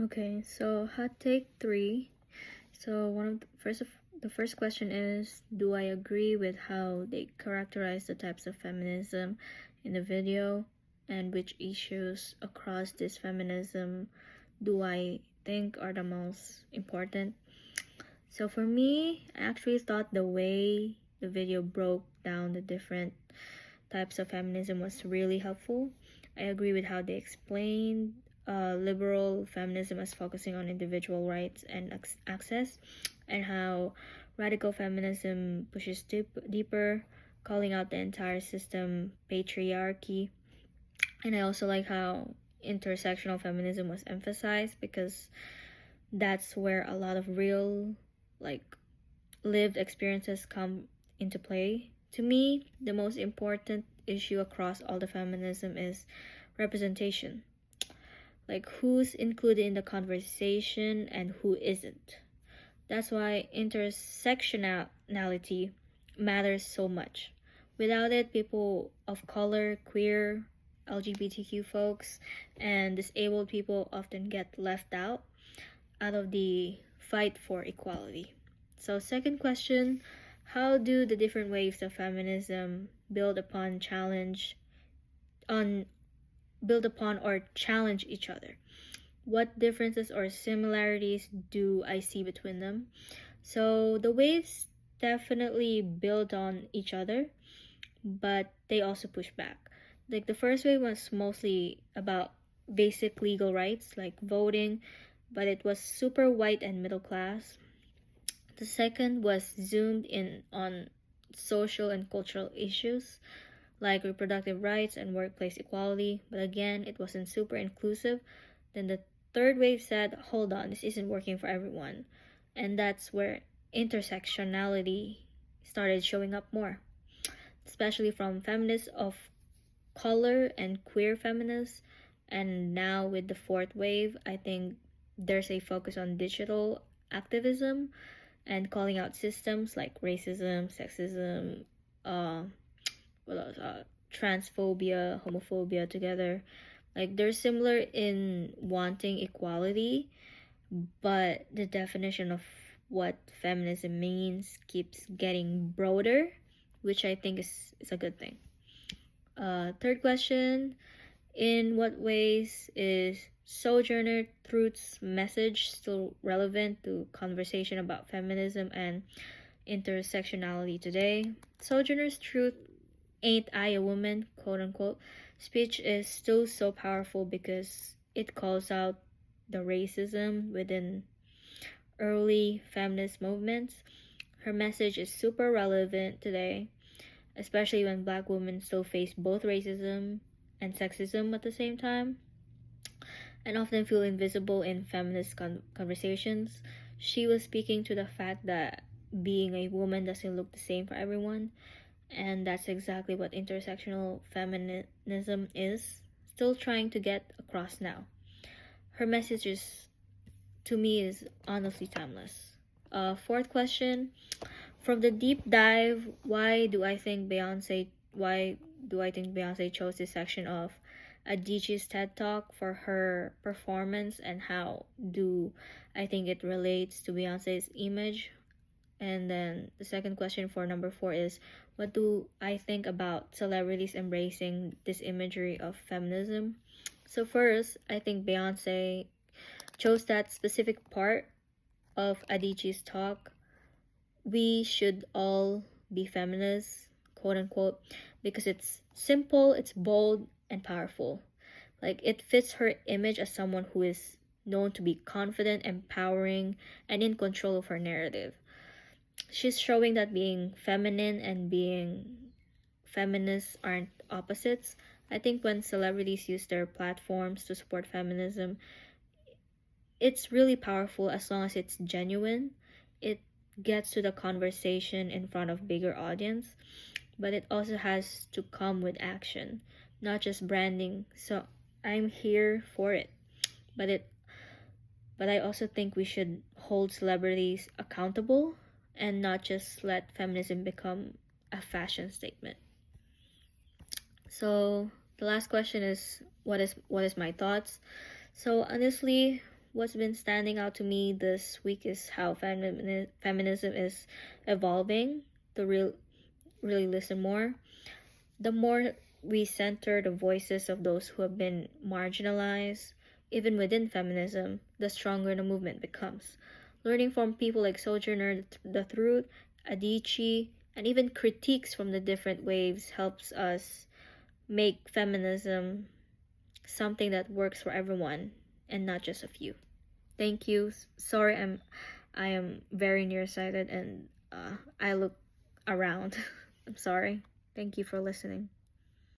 Okay, so hot take 3. So the first question is, do I agree with how they characterize the types of feminism in the video, and which issues across this feminism do I think are the most important? So for me, I actually thought the way the video broke down the different types of feminism was really helpful. I agree with how they explained liberal feminism as focusing on individual rights and access, and how radical feminism pushes deeper, calling out the entire system patriarchy. And I also like how intersectional feminism was emphasized, because that's where a lot of real, like, lived experiences come into play. To me, the most important issue across all the feminism is representation. Like, who's included in the conversation and who isn't. That's why intersectionality matters so much. Without it, people of color, queer, LGBTQ folks, and disabled people often get left out of the fight for equality. So, second question, how do the different waves of feminism on build upon or challenge each other? What differences or similarities do I see between them? So the waves definitely build on each other, but they also push back. Like, the first wave was mostly about basic legal rights like voting, but it was super white and middle class. The second was zoomed in on social and cultural issues like reproductive rights and workplace equality, but again, it wasn't super inclusive. Then the third wave said, hold on, this isn't working for everyone. And that's where intersectionality started showing up more, especially from feminists of color and queer feminists. And now with the fourth wave, I think there's a focus on digital activism and calling out systems like racism, sexism, uh, what else? Transphobia, homophobia together. Like, they're similar in wanting equality, but the definition of what feminism means keeps getting broader, which I think is a good thing. Third question, in what ways is Sojourner Truth's message still relevant to conversation about feminism and intersectionality today? Sojourner's Truth, ain't I a woman, quote unquote, speech is still so powerful because it calls out the racism within early feminist movements. Her message is super relevant today, especially when black women still face both racism and sexism at the same time, and often feel invisible in feminist conversations. She was speaking to the fact that being a woman doesn't look the same for everyone, and that's exactly what intersectional feminism is still trying to get across now. Her message to me, is honestly timeless. Fourth question, from the deep dive, why do I think Beyonce chose this section of Adichie's TED Talk for her performance, and how do I think it relates to Beyonce's image? And then the second question for number 4 is, what do I think about celebrities embracing this imagery of feminism? So first, I think Beyonce chose that specific part of Adichie's talk. We should all be feminists, quote unquote, because it's simple, it's bold, and powerful. Like, it fits her image as someone who is known to be confident, empowering, and in control of her narrative. She's showing that being feminine and being feminist aren't opposites. I think when celebrities use their platforms to support feminism, it's really powerful as long as it's genuine. It gets to the conversation in front of bigger audience, but it also has to come with action, not just branding. So I'm here for it. But it but I also think we should hold celebrities accountable and not just let feminism become a fashion statement. So the last question is, what is my thoughts? So honestly, what's been standing out to me this week is how feminism is evolving to really listen more. The more we center the voices of those who have been marginalized, even within feminism, the stronger the movement becomes. Learning from people like Sojourner the Truth, Adichie, and even critiques from the different waves helps us make feminism something that works for everyone and not just a few. Thank you. Sorry, I am very nearsighted and I look around. I'm sorry. Thank you for listening.